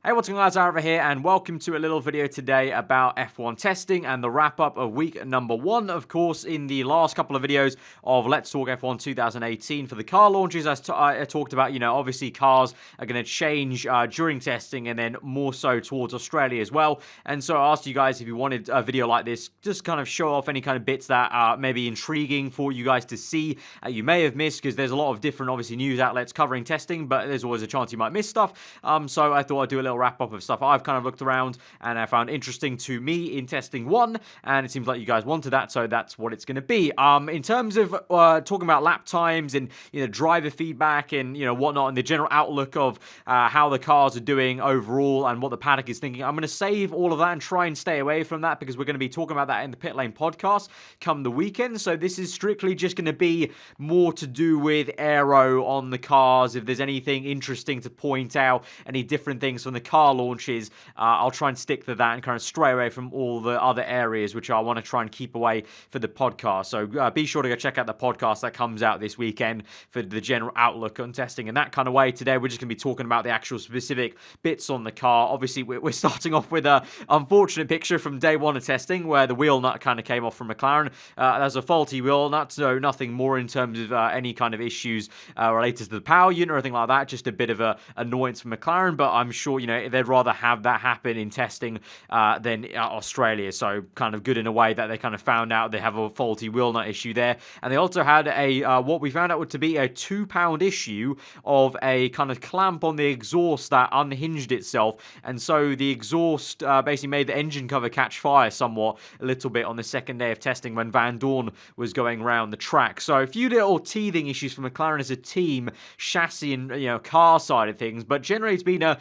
Hey, what's going on, guys? Aarava here, and welcome to a little video today about F1 testing and the wrap-up of week number 1. Of course, in the last couple of videos of Let's Talk F1 2018 for the car launches, I talked about, obviously cars are going to change during testing and then more so towards Australia as well. And so I asked you guys if you wanted a video like this, just kind of show off any kind of bits that are maybe intriguing for you guys to see. You may have missed, because there's a lot of different, obviously, news outlets covering testing, but there's always a chance you might miss stuff. So I thought I'd do a little wrap-up of stuff I've kind of looked around and I found interesting to me in testing 1, and it seems like you guys wanted that, so that's what it's going to be. In terms of talking about lap times and driver feedback and whatnot, and the general outlook of how the cars are doing overall and what the paddock is thinking, I'm going to save all of that and try and stay away from that, because we're going to be talking about that in the Pit Lane podcast come the weekend. So this is strictly just going to be more to do with aero on the cars. If there's anything interesting to point out, any different things from the car launches, I'll try and stick to that and kind of stray away from all the other areas which I want to try and keep away for the podcast. So be sure to go check out the podcast that comes out this weekend for the general outlook on testing in that kind of way. Today we're just going to be talking about the actual specific bits on the car. Obviously we're starting off with a unfortunate picture from day 1 of testing where the wheel nut kind of came off from McLaren. There's a faulty wheel nut, so nothing more in terms of any kind of issues related to the power unit or anything like that. Just a bit of a annoyance from McLaren, but I'm sure they'd rather have that happen in testing than Australia. So kind of good in a way that they kind of found out they have a faulty wheel nut issue there. And they also had what we found out to be a £2 issue of a kind of clamp on the exhaust that unhinged itself. And so the exhaust basically made the engine cover catch fire somewhat a little bit on the second day of testing when Van Dorn was going around the track. So a few little teething issues for McLaren as a team, chassis and car side of things. But generally it's been a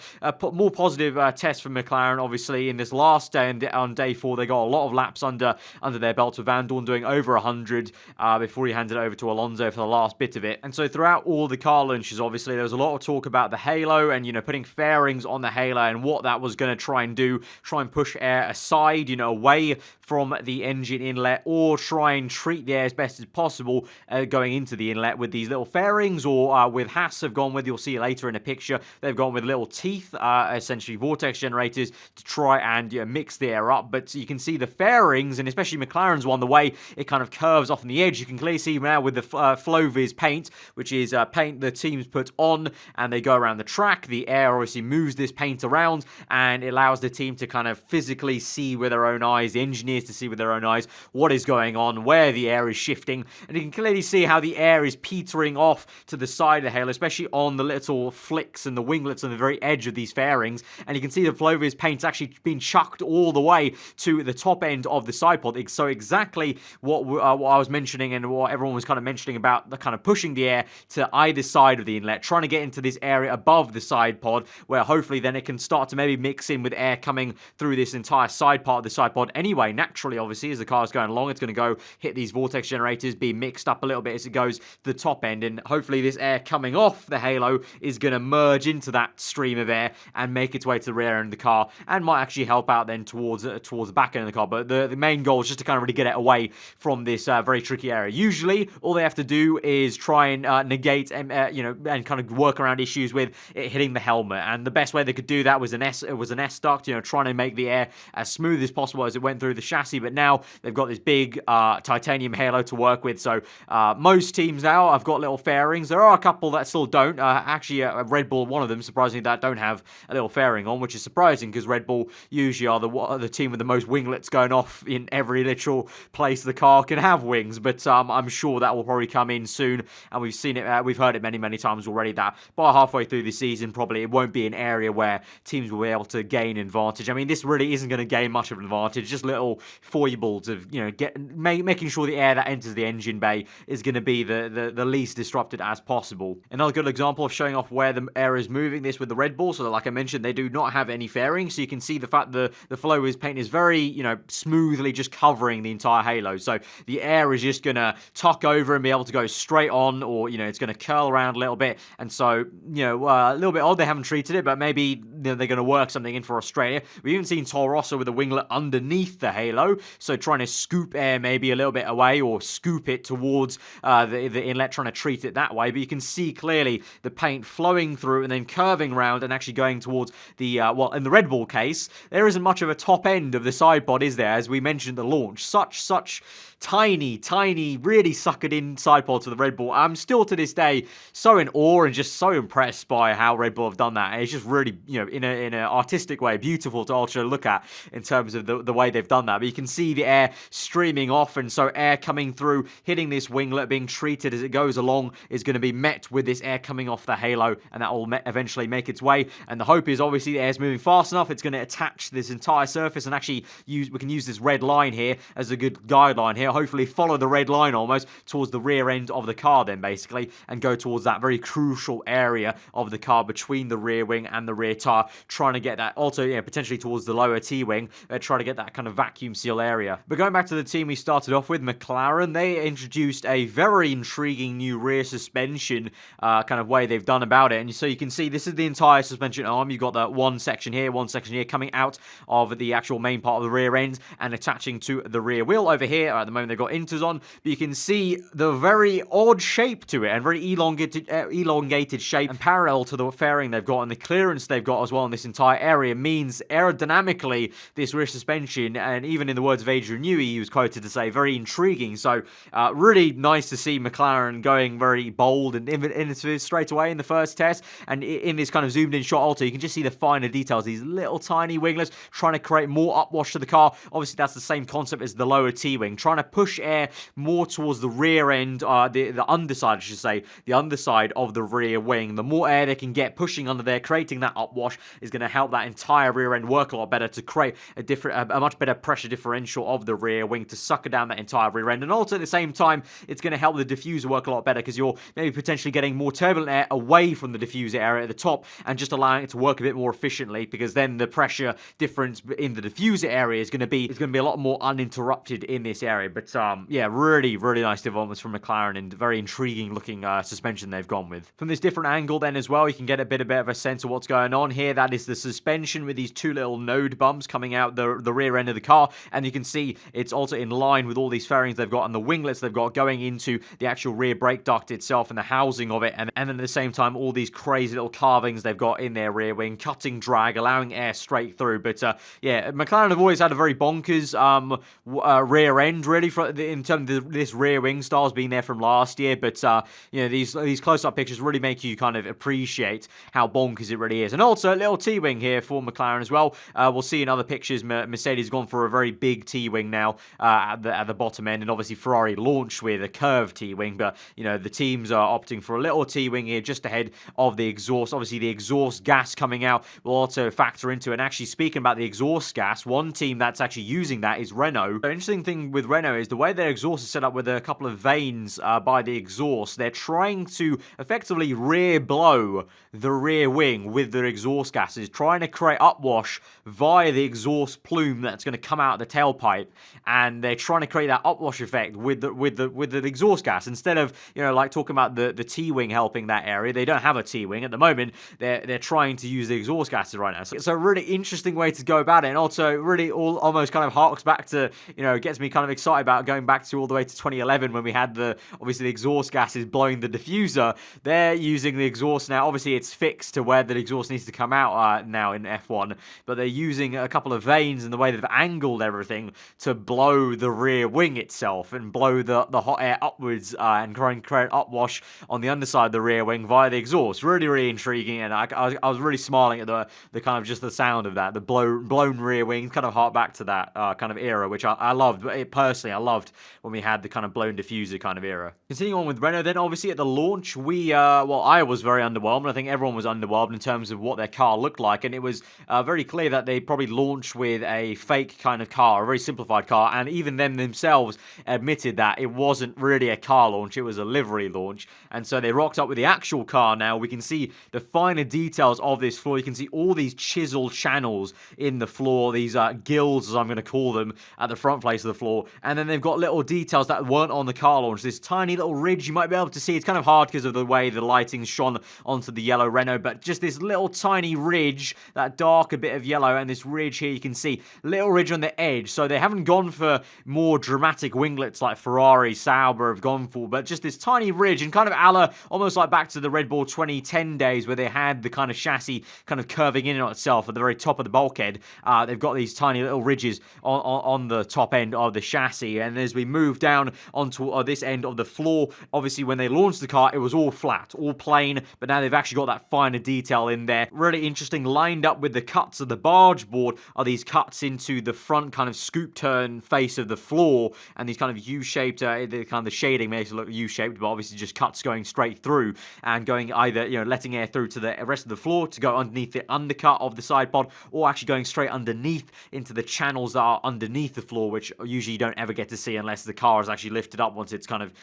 more positive test for McLaren. Obviously in this last day, and on day 4 they got a lot of laps under their belt, with Van Dorn doing over 100 before he handed it over to Alonso for the last bit of it. And so throughout all the car launches, obviously there was a lot of talk about the halo and putting fairings on the halo and what that was going to try and push air aside, away from the engine inlet, or try and treat the air as best as possible going into the inlet with these little fairings, or with Haas have gone with, you'll see later in a picture, they've gone with little teeth, essentially vortex generators, to try and mix the air up. But you can see the fairings, and especially McLaren's one, the way it kind of curves off on the edge, you can clearly see now with the Floviz paint, which is paint the teams put on and they go around the track. The air obviously moves this paint around and it allows the team to kind of physically see with their own eyes, the engineers to see with their own eyes what is going on, where the air is shifting, and you can clearly see how the air is petering off to the side of the halo, especially on the little flicks and the winglets on the very edge of these fairings. And you can see the Floviz paint's actually been chucked all the way to the top end of the side pod. So exactly what I was mentioning and what everyone was kind of mentioning about the kind of pushing the air to either side of the inlet, trying to get into this area above the side pod, where hopefully then it can start to maybe mix in with air coming through this entire side part of the side pod anyway. Naturally, obviously, as the car is going along, it's going to go hit these vortex generators, be mixed up a little bit as it goes to the top end, and hopefully this air coming off the halo is going to merge into that stream of air and make its way to the rear end of the car, and might actually help out then towards the back end of the car. But the main goal is just to kind of really get it away from this very tricky area. Usually all they have to do is try and negate and kind of work around issues with it hitting the helmet, and the best way they could do that was an S duct, trying to make the air as smooth as possible as it went through the chassis. But now they've got this big titanium halo to work with, so most teams now have got little fairings. There are a couple that still don't. Actually Red Bull, one of them surprisingly, that don't have a little fairing on, which is surprising because Red Bull usually are the team with the most winglets going off in every literal place the car can have wings. But I'm sure that will probably come in soon, and we've seen it, we've heard it many times already, that by halfway through the season probably it won't be an area where teams will be able to gain advantage. I mean, this really isn't going to gain much of an advantage, just little foibles of making sure the air that enters the engine bay is going to be the least disrupted as possible. Another good example of showing off where the air is moving, this with the Red Bull. So like I mentioned, they do not have any fairings, so you can see the fact the Floviz paint is very smoothly just covering the entire halo. So the air is just going to tuck over and be able to go straight on, or it's going to curl around a little bit. And so a little bit odd they haven't treated it, but maybe they're going to work something in for Australia. We've even seen Toro Rosso with a winglet underneath the halo, so trying to scoop air maybe a little bit away, or scoop it towards the inlet, trying to treat it that way. But you can see clearly the paint flowing through and then curving around and actually going towards towards the, well, in the Red Bull case, there isn't much of a top end of the side pod, is there, as we mentioned at the launch. Such tiny, really suckered in side pods for the Red Bull. I'm still to this day so in awe and just so impressed by how Red Bull have done that. And it's just really, in an artistic way, beautiful to also look at in terms of the way they've done that. But you can see the air streaming off, and so air coming through, hitting this winglet, being treated as it goes along, is going to be met with this air coming off the halo, and that will eventually make its way. And the hope is obviously the air's moving fast enough, it's going to attach this entire surface, and actually we can use this red line here as a good guideline here. Hopefully follow the red line almost towards the rear end of the car then basically, and go towards that very crucial area of the car between the rear wing and the rear tire, trying to get that also, potentially towards the lower T-wing, trying to get that kind of vacuum seal area. But going back to the team we started off with, Mclaren, they introduced a very intriguing new rear suspension kind of way they've done about it. And so you can see this is the entire suspension arm. You've got that one section here coming out of the actual main part of the rear end and attaching to the rear wheel over here. At the moment they've got inters on, but you can see the very odd shape to it and very elongated shape, and parallel to the fairing they've got and the clearance they've got as well in this entire area means aerodynamically this rear suspension, and even in the words of Adrian Newey, he was quoted to say, very intriguing. So really nice to see McLaren going very bold and innovative straight away in the first test. And in this kind of zoomed in shot also, you can just see the finer details, these little tiny winglets trying to create more upwash to the car. Obviously that's the same concept as the lower T-wing, trying to push air more towards the rear end, the underside, I should say, the underside of the rear wing. The more air they can get pushing under there, creating that upwash, is going to help that entire rear end work a lot better to create a much better pressure differential of the rear wing to sucker down that entire rear end. And also at the same time, it's going to help the diffuser work a lot better, because you're maybe potentially getting more turbulent air away from the diffuser area at the top and just allowing it to work a bit more efficiently, because then the pressure difference in the diffuser area is going to be a lot more uninterrupted in this area. But yeah, really nice developments from McLaren, and very intriguing looking suspension they've gone with. From this different angle then as well, you can get a bit of a sense of what's going on here. That is the suspension with these two little node bumps coming out the rear end of the car, and you can see it's also in line with all these fairings they've got and the winglets they've got going into the actual rear brake duct itself and the housing of it, and then at the same time all these crazy little carvings they've got in their rear wing, cutting drag, allowing air straight through. But yeah, McLaren have always had a very bonkers rear end really in terms of this rear wing styles being there from last year. But these close-up pictures really make you kind of appreciate how bonkers it really is. And also a little T-wing here for McLaren as well. We'll see in other pictures Mercedes gone for a very big T-wing now at the bottom end, and obviously Ferrari launched with a curved T-wing, but the teams are opting for a little T-wing here just ahead of the exhaust. Obviously the exhaust gas coming out will also factor into it. And actually speaking about the exhaust gas, one team that's actually using that is Renault. The interesting thing with Renault is the way their exhaust is set up with a couple of vanes by the exhaust. They're trying to effectively rear blow the rear wing with their exhaust gases, trying to create upwash via the exhaust plume that's going to come out of the tailpipe, and they're trying to create that upwash effect with the exhaust gas instead of like talking about the T-wing helping that area. They don't have a T-wing at the moment. They're trying to use the exhaust gases right now. So it's a really interesting way to go about it, and also really almost kind of harks back to gets me kind of excited about going back to all the way to 2011 when we had obviously the exhaust gases blowing the diffuser. They're using the exhaust now. Obviously it's fixed to where the exhaust needs to come out now in F1, but they're using a couple of vanes in the way they've angled everything to blow the rear wing itself and blow the hot air upwards and try and create upwash on the underside of the rear wing via the exhaust. Really intriguing, and I was really smiling at the kind of just the sound of that, the blown rear wings, kind of hark back to that kind of era, which I loved. Personally, I loved when we had the kind of blown diffuser kind of era. Continuing on with Renault, then obviously at the launch, I was very underwhelmed. I think everyone was underwhelmed in terms of what their car looked like, and it was very clear that they probably launched with a fake kind of car, a very simplified car, and even them themselves admitted that it wasn't really a car launch, it was a livery launch. And so they rocked up with the actual car now. We can see the finer details of this floor. You can see all these chiseled channels in the floor, these gills, as I'm going to call them, at the front face of the floor. And then they've got little details that weren't on the car launch. This tiny little ridge you might be able to see. It's kind of hard because of the way the lighting shone onto the yellow Renault, but just this little tiny ridge, that darker bit of yellow, and this ridge here you can see, little ridge on the edge. So they haven't gone for more dramatic winglets like Ferrari, Sauber have gone for, but just this tiny ridge, and kind of a la, almost like back to the Red Bull 2010 days where they had the kind of chassis kind of curving in on itself at the very top of the bulkhead. They've got these tiny little ridges on the top end of the chassis, and as we move down onto this end of the floor, obviously when they launched the car, it was all flat, all plain, but now they've actually got that finer detail in there. Really interesting. Lined up with the cuts of the barge board are these cuts into the front kind of scoop turn face of the floor, and these kind of U-shaped, the shading makes it look U-shaped, but obviously just cuts going straight through and going either, letting air through to the rest of the floor to go underneath the undercut of the side pod, or actually going straight underneath into the channels that are underneath the floor, which usually you don't ever get to see unless the car is actually lifted up once it's kind of,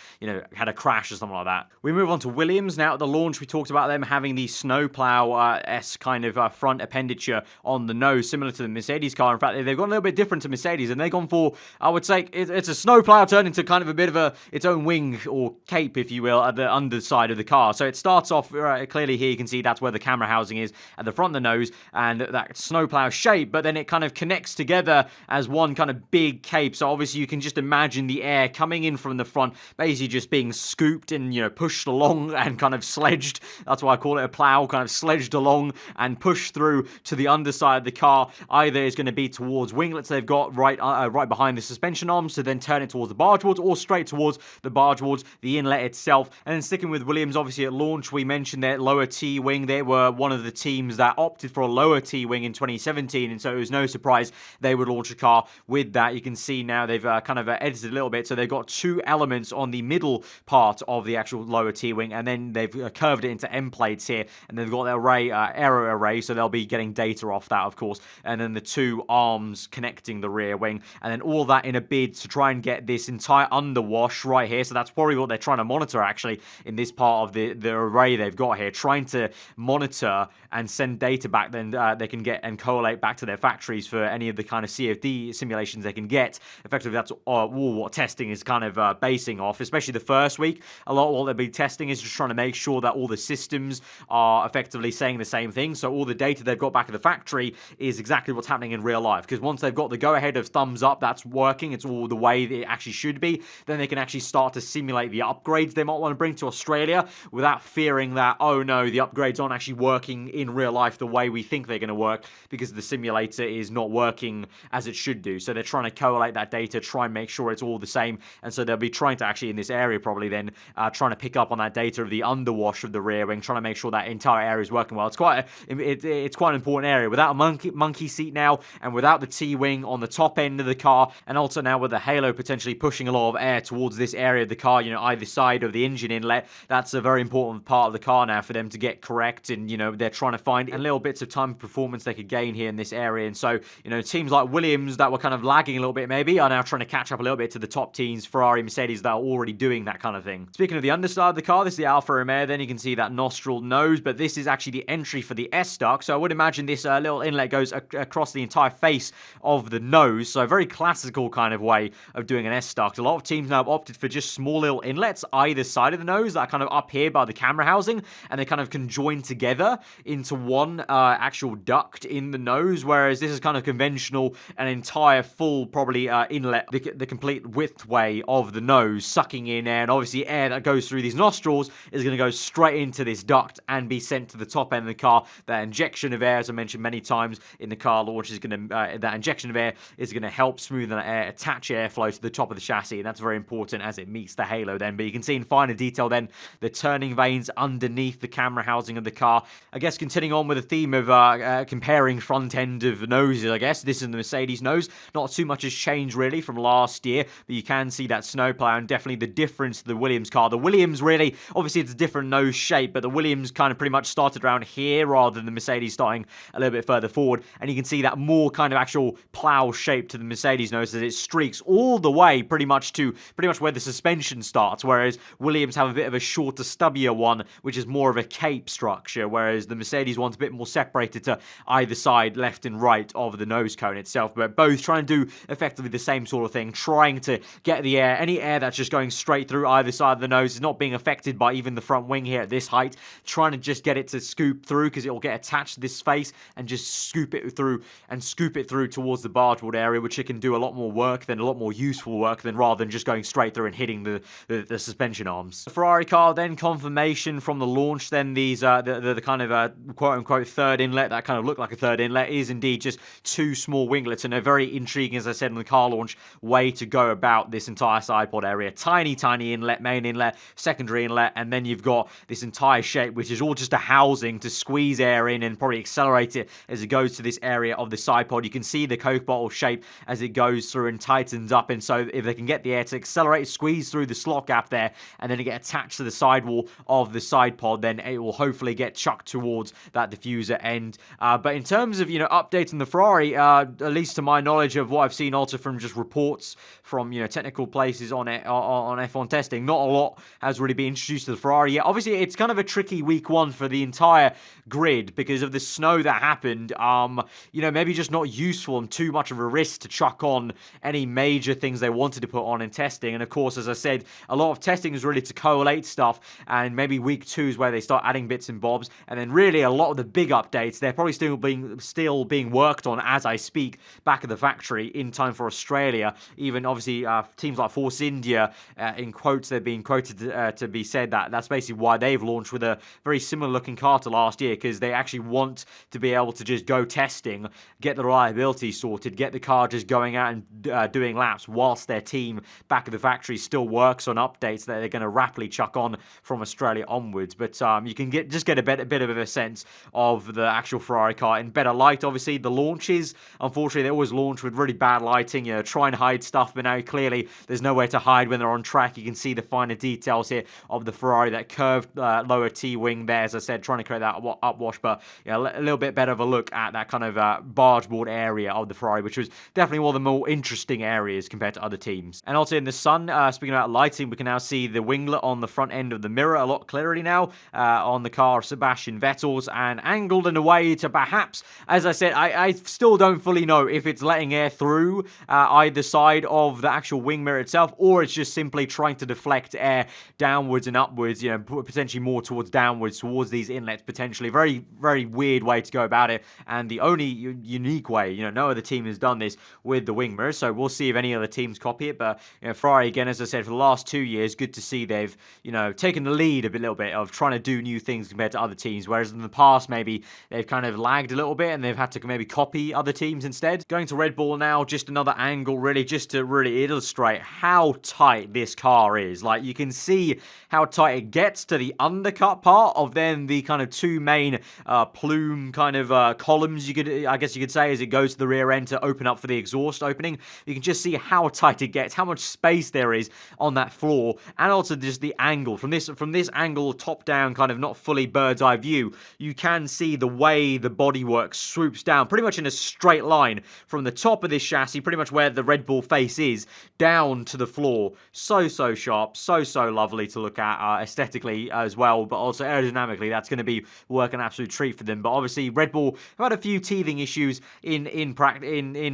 had a crash or something like that. We move on to Williams. Now at the launch, we talked about them having the snowplow-esque kind of front appendature on the nose, similar to the Mercedes car. In fact, they've gone a little bit different to Mercedes, and they've gone for, I would say, it's a snowplow turned into kind of a bit of its own wing or cape, if you will, at the underside of the car. So it starts off, clearly here you can see that's where the camera housing is at the front of the nose, and that snowplow shape, but then it kind of connects together as one kind of big cape. So obviously you can just imagine the air coming in from the front, basically just being scooped and, pushed along and kind of sledged. That's why I call it a plow, kind of sledged along and pushed through to the underside of the car. Either is going to be towards winglets they've got right behind the suspension arms to then turn it towards the barge boards, or straight towards the barge boards, the inlet itself. And then sticking with Williams, obviously at launch we mentioned their lower T-wing. They were one of the teams that opted for a lower T-wing in 2017, and so it was no surprise they would launch a car with that. You can see now they've kind of edited a little bit, so they've got two elements on the middle part of the actual lower T-wing, and then they've curved it into end plates here, and they've got their aero array, so they'll be getting data off that, of course, and then the two arms connecting the rear wing, and then all that in a bid to try and get this entire underwash right here. So that's probably what they're trying to monitor actually in this part of the array they've got here, trying to monitor and send data back then they can get and collate back to their factories for any of the kind of CFD simulations they can get. Effectively, that's what testing is kind of basing off, especially the first week. A lot of what they'll be testing is just trying to make sure that all the systems are effectively saying the same thing. So all the data they've got back at the factory is exactly what's happening in real life. Because once they've got the go-ahead of thumbs up, that's working, it's all the way it actually should be, then they can actually start to simulate the upgrades they might want to bring to Australia without fearing that, oh no, the upgrades aren't actually working in real life the way we think they're going to work because the simulator is not working as it should do. So they're trying to collate that data, try and make sure it's all the same, and so they'll be trying to actually in this area probably then trying to pick up on that data of the underwash of the rear wing, trying to make sure that entire area is working well. It's quite an important area. Without a monkey seat now, and without the T-wing on the top end of the car, and also now with the halo potentially pushing a lot of air towards this area of the car, either side of the engine inlet, that's a very important part of the car now for them to get correct, and they're trying to find little bits of time performance they could gain here in this area. And so teams like Williams that were kind of lagging a little bit maybe are now trying to catch up a little bit to the top teams, Ferrari, Mercedes, that are already doing that kind of thing. Speaking of the underside of the car, this is the Alfa Romeo. Then you can see that nostril nose, but this is actually the entry for the S-duct. So I would imagine this little inlet goes across the entire face of the nose. So a very classical kind of way of doing an S-duct. A lot of teams now have opted for just small little inlets either side of the nose that are kind of up here by the camera housing, and they kind of can join together into one actual duct in the nose, whereas this is kind of conventional, an entire full probably inlet, the complete width way of the nose, sucking in air, and obviously air that goes through these nostrils is going to go straight into this duct and be sent to the top end of the car. That injection of air, as I mentioned many times in the car launch, is going to that injection of air is going to help smoothen that air, attach airflow to the top of the chassis, and that's very important as it meets the halo then. But you can see in finer detail then the turning vanes underneath the camera housing of the car. I guess continuing on with the theme of comparing front end of noses, I guess this is the Mercedes nose. Not too much has changed really from last year, but you can see that snowplow and definitely the difference to the Williams car. The Williams really, obviously it's a different nose shape, but the Williams kind of pretty much started around here rather than the Mercedes starting a little bit further forward, and you can see that more kind of actual plow shape to the Mercedes nose as it streaks all the way pretty much where the suspension starts, whereas Williams have a bit of a shorter, stubbier one, which is more of a cape structure, whereas the Mercedes one's a bit more separated to either side, left and right of the nose cone itself, but both trying to do effectively the same sort of thing. wing, trying to get the air, any air that's just going straight through either side of the nose is not being affected by even the front wing here at this height, trying to just get it to scoop through because it will get attached to this face and just scoop it through towards the bargeboard area, which it can do a lot more work, than a lot more useful work than rather than just going straight through and hitting the suspension arms. The Ferrari car then confirmation from the launch, then these the kind of quote-unquote third inlet that kind of looked like a third inlet is indeed just two small winglets, and a very intriguing, as I said in the car launch, way to go about this entire side pod area. Tiny inlet, main inlet, secondary inlet, and then you've got this entire shape which is all just a housing to squeeze air in and probably accelerate it as it goes to this area of the side pod. You can see the Coke bottle shape as it goes through and tightens up, and so if they can get the air to accelerate, squeeze through the slot gap there, and then it get attached to the sidewall of the side pod, then it will hopefully get chucked towards that diffuser end. But in terms of, updating the Ferrari, at least to my knowledge of what I've seen also from just reports from, technical places on F1 testing, not a lot has really been introduced to the Ferrari yet. Obviously, it's kind of a tricky week one for the entire grid because of the snow that happened. Maybe just not useful and too much of a risk to chuck on any major things they wanted to put on in testing. And of course, as I said, a lot of testing is really to collate stuff, and maybe week 2 is where they start adding bits and bobs. And then really a lot of the big updates, they're probably still being worked on as I speak back at the factory in time for Australia. Even obviously teams like Force India, in quotes, they're being quoted to be said that that's basically why they've launched with a very similar looking car to last year, because they actually want to be able to just go testing, get the reliability sorted, get the car just going out and doing laps whilst their team back at the factory still works on updates that they're going to rapidly chuck on from Australia onwards. But you can get a bit of a sense of the actual Ferrari car in better light. Obviously, the launches, unfortunately, they always launch with really bad lighting, try and hide stuff, but now clearly there's nowhere to hide when they're on track. You can see the finer details here of the Ferrari, that curved lower T-wing there, as I said, trying to create that upwash, but a little bit better of a look at that kind of bargeboard area of the Ferrari, which was definitely one of the more interesting areas compared to other teams. And also in the sun, speaking about lighting, we can now see the winglet on the front end of the mirror a lot clearly now on the car of Sebastian Vettel's, and angled in a way to perhaps, as I said, I still don't fully know if it's letting air through either side of the actual wing mirror itself, or it's just simply trying to deflect air downwards and upwards, potentially more towards downwards, towards these inlets, potentially. Very, very weird way to go about it, and the only unique way, no other team has done this with the wing mirror, so we'll see if any other teams copy it. But Ferrari, again, as I said, for the last 2 years, good to see they've, taken the lead a little bit of trying to do new things compared to other teams, whereas in the past, maybe they've kind of lagged a little bit and they've had to maybe copy other teams instead. Going to Red Bull now, just another angle really, just to really illustrate how tight this car is. Like, you can see how tight it gets to the undercut part of then the kind of two main plume kind of columns, I guess you could say, as it goes to the rear end to open up for the exhaust opening. You can just see how tight it gets, how much space there is on that floor, and also just the angle. From this angle, top down, kind of not fully bird's eye view, you can see the way the bodywork swoops down pretty much in a straight line from the top of this chassis, pretty much where the Red Bull face is, down to the floor. So sharp, so lovely to look at aesthetically as well, but also aerodynamically, that's going to be work an absolute treat for them. But obviously, Red Bull have had a few teething issues in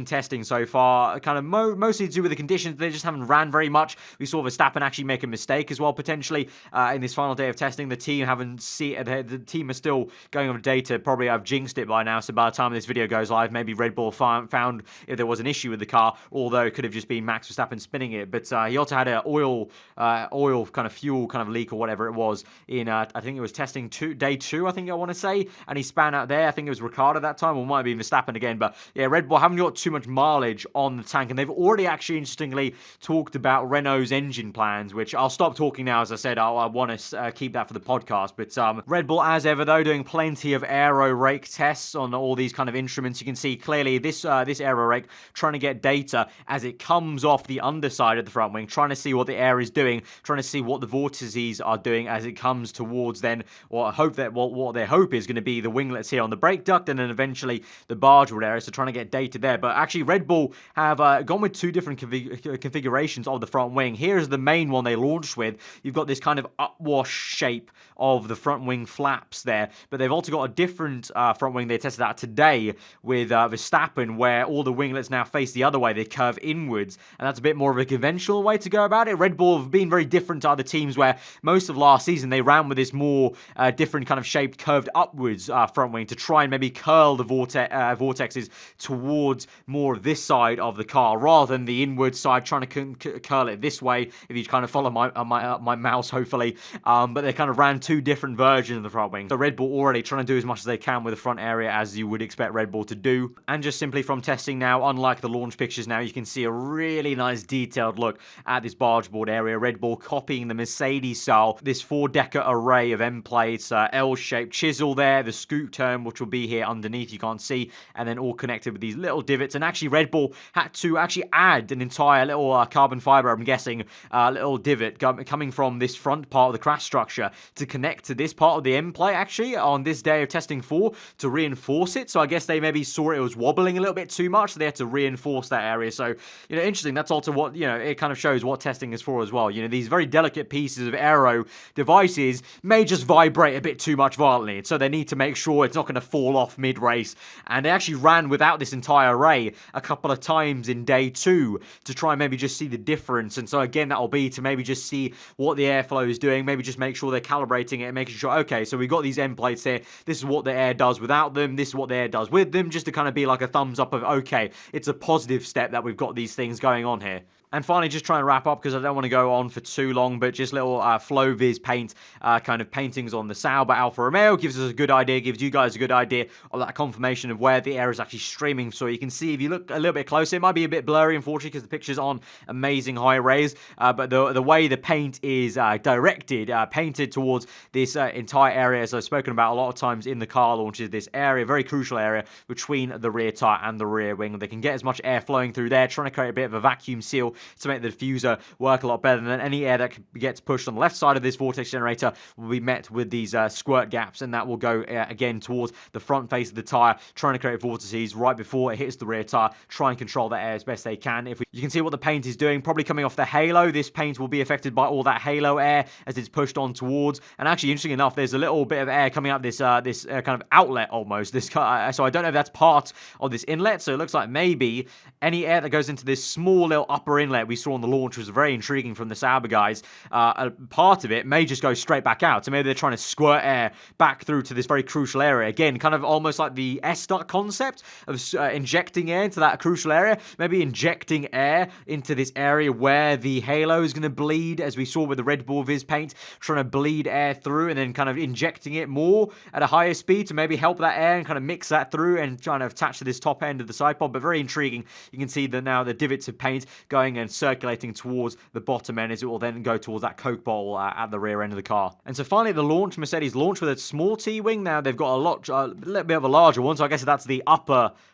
testing so far, kind of mostly to do with the conditions. They just haven't ran very much. We saw Verstappen actually make a mistake as well, potentially, in this final day of testing. The team the team are still going over data. Probably I've jinxed it by now, so by the time this video goes live, maybe Red Bull found if there was an issue with the car, although it could have just been Max Verstappen spinning it. But he also had an oil kind of fuel kind of leak or whatever it was in, I think it was testing day 2, I think I want to say, and he span out there. I think it was Ricciardo that time, or might be Verstappen again. But yeah, Red Bull haven't got too much mileage on the tank, and they've already actually interestingly talked about Renault's engine plans, which I'll stop talking now. As I said, I want to keep that for the podcast. But Red Bull, as ever though, doing plenty of aero rake tests on all these kind of instruments. You can see clearly this aero rake trying to get data as it comes off the underside of the front wing, trying to see what the air is doing, trying to see what the vortices are doing as it comes towards then, or I hope that what their hope is going to be the winglets here on the brake duct, and then eventually the bargeboard area, so trying to get data there. But actually Red Bull have gone with 2 different configurations of the front wing. Here's the main one they launched with. You've got this kind of upwash shape of the front wing flaps there, but they've also got a different front wing they tested out today with Verstappen, where all the winglets now face the other way. They curve inwards, and that's a bit more of a conventional way to go about it. Red Bull have been very different to other teams where most of last season they ran with this more different kind of shaped, curved upwards front wing to try and maybe curl the vortexes towards more of this side of the car rather than the inward side, trying to curl it this way, if you kind of follow my mouse, hopefully. But they kind of ran two different versions of the front wing. So Red Bull already trying to do as much as they can with the front area, as you would expect Red Bull to do. And just simply from testing now, unlike the launch pictures now, you can see a really nice detailed look at this bargeboard area. Red Bull copying the Mercedes style, this 4-decker array of end plates, L-shaped chisel there, the scoop turn, which will be here underneath, you can't see, and then all connected with these little divots. And actually Red Bull had to actually add an entire little carbon fiber, I'm guessing, little divot coming from this front part of the crash structure to connect to this part of the end plate, actually, on this day of testing 4 to reinforce it. So I guess they maybe saw it was wobbling a little bit too much, so they had to reinforce that area. So, interesting. That's also what, it kind of shows what testing is for as well. These very delicate pieces of aero devices may just vibrate a bit too much violently, so they need to make sure it's not going to fall off mid-race. And they actually ran without this entire array a couple of times in day 2 to try and maybe just see the difference. And so again, that'll be to maybe just see what the airflow is doing, maybe just make sure they're calibrating it and making sure, okay, so we've got these end plates here, this is what the air does without them, this is what the air does with them, just to kind of be like a thumbs up of, okay, it's a positive step that we've got these things going on here. And finally, just trying to wrap up because I don't want to go on for too long, but just little Flow-Viz paint kind of paintings on the Sauber Alfa Romeo gives us a good idea, gives you guys a good idea of that confirmation of where the air is actually streaming. So you can see, if you look a little bit closer, it might be a bit blurry, unfortunately, because the picture's on amazing high res, but the way the paint is directed, painted towards this entire area, as I've spoken about a lot of times in the car launches, this area, very crucial area between the rear tire and the rear wing. They can get as much air flowing through there, trying to create a bit of a vacuum seal to make the diffuser work a lot better. Than any air that gets pushed on the left side of this vortex generator will be met with these squirt gaps, and that will go again towards the front face of the tire, trying to create vortices right before it hits the rear tire, try and control that air as best they can. You can see what the paint is doing, probably coming off the halo. This paint will be affected by all that halo air as it's pushed on towards. And actually, interesting enough, there's a little bit of air coming out this kind of outlet almost. So I don't know if that's part of this inlet. So it looks like maybe any air that goes into this small little upper inlet we saw on the launch was very intriguing from the Sauber guys. A part of it may just go straight back out. So maybe they're trying to squirt air back through to this very crucial area. Again, kind of almost like the S-Duct concept of injecting air into that crucial area. Maybe injecting air into this area where the halo is going to bleed, as we saw with the Red Bull Viz paint, trying to bleed air through and then kind of injecting it more at a higher speed to maybe help that air and kind of mix that through and trying to attach to this top end of the side pod. But very intriguing. You can see that now the divots of paint going and circulating towards the bottom end, as it will then go towards that Coke bottle at the rear end of the car. And so finally, the launch, Mercedes launched with a small T-wing. Now they've got a little bit of a larger one, so I guess that's the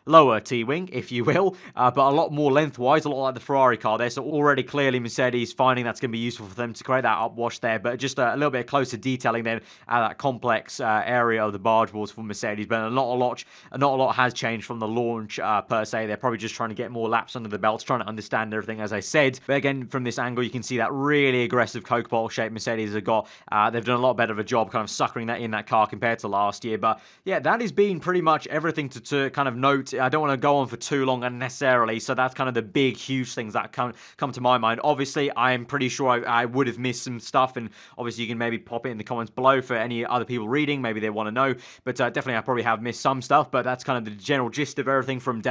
lower T-wing, if you will, but a lot more lengthwise, a lot like the Ferrari car there. So already clearly Mercedes finding that's going to be useful for them to create that upwash there, but just a little bit closer detailing then at that complex area of the barge boards for Mercedes. But not a lot has changed from the launch per se. They're probably just trying to get more laps under the belts, trying to understand everything, as I said. But again, from this angle, you can see that really aggressive Coke bottle shape Mercedes have got. They've done a lot better of a job kind of suckering that in that car compared to last year. But yeah, that has been pretty much everything to kind of note. I don't want to go on for too long unnecessarily, so that's kind of the big, huge things that come to my mind. Obviously, I'm pretty sure I would have missed some stuff, and obviously you can maybe pop it in the comments below for any other people reading. Maybe they want to know, but definitely I probably have missed some stuff, but that's kind of the general gist of everything from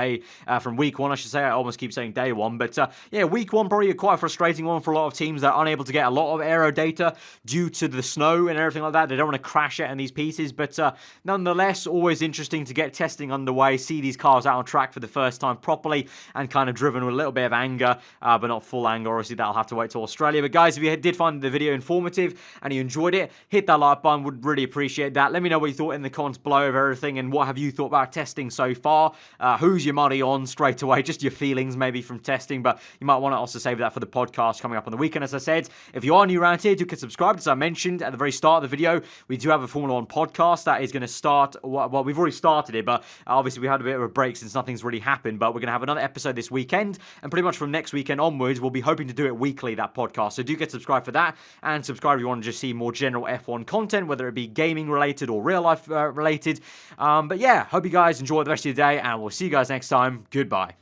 week 1, I should say. I almost keep saying day 1, but yeah, week 1 probably quite a frustrating one for a lot of teams that are unable to get a lot of aero data due to the snow and everything like that. They don't want to crash it in these pieces, but nonetheless, always interesting to get testing underway, see these cars out on track for the first time properly, and kind of driven with a little bit of anger, but not full anger. Obviously, that'll have to wait till Australia. But guys, if you did find the video informative and you enjoyed it, hit that like button. Would really appreciate that. Let me know what you thought in the comments below of everything, and what have you thought about testing so far. Who's your money on straight away? Just your feelings maybe from testing, but you might want to also save that for the podcast coming up on the weekend. As I said, if you are new around here, do get subscribed. As I mentioned at the very start of the video, we do have a Formula 1 podcast that is going to start. Well, we've already started it, but obviously we had a bit of a break since nothing's really happened. But we're going to have another episode this weekend, and pretty much from next weekend onwards, we'll be hoping to do it weekly, that podcast. So do get subscribed for that, and subscribe if you want to just see more general F1 content, whether it be gaming related or real life related. But yeah, hope you guys enjoy the rest of your day, and we'll see you guys next time. Goodbye.